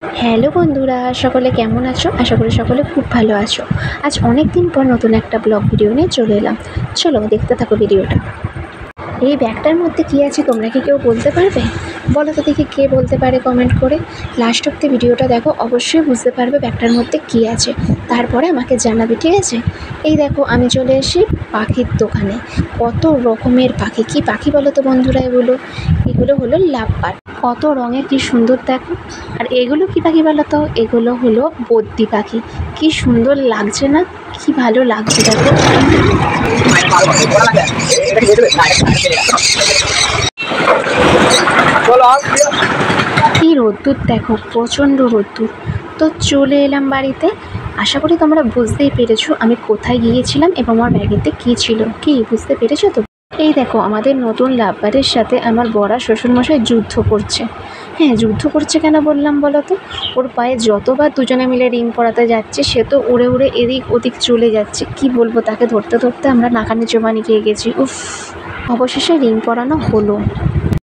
Hello বন্ধুরা, সকলে কেমন আছো? আশা করি সকলে খুব ভালো আছো। আজ অনেক দিন পর নতুন একটা ব্লগ ভিডিও নিয়ে চলে এলাম। চলো দেখতে থাকো ভিডিওটা। এই ব্যাগটার মধ্যে কী আছে তোমরা কি কেউ বলতে পারবে? বলো তো দেখি, কে বলতে পারে কমেন্ট করে। লাস্ট অব্দি ভিডিওটা দেখো, অবশ্যই বুঝতে পারবে ব্যাগটার মধ্যে কী আছে। তারপরে আমাকে জানাবে, ঠিক আছে? এই দেখো, আমি চলে এসেছি পাখির দোকানে। কত রকমের পাখি, কী পাখি বলো তো বন্ধুরা এগুলো? এগুলো হলো লাভবার্ড। কত রঙের, কী সুন্দর দেখো। আর এগুলো কী পাখি বলো তো? এগুলো হলো বদ্রি পাখি। কী সুন্দর লাগছে না? কী ভালো লাগছে দেখো। কী রোদ্দুর দেখো, প্রচণ্ড রোদ্দুর। তো চলে এলাম বাড়িতে। আশা করি তোমরা বুঝতেই পেরেছো আমি কোথায় গিয়েছিলাম এবং আমার ব্যাগেতে কী ছিল। কি বুঝতে পেরেছো তো? এই দেখো, আমাদের নতুন লাভবারের সাথে আমার বড়া শ্বশুরমশাই যুদ্ধ করছে। হ্যাঁ, যুদ্ধ করছে কেন বললাম বলো তো? ওর পায়ে যতবার দুজনে মিলে রিং পরাতে যাচ্ছে, সে তো উড়ে উড়ে এদিক ওদিক চলে যাচ্ছে। কি বলবো, তাকে ধরতে ধরতে আমরা নাকানি চোবানি খেয়ে গেছি। উফ, অবশেষে রিং পরানো হলো।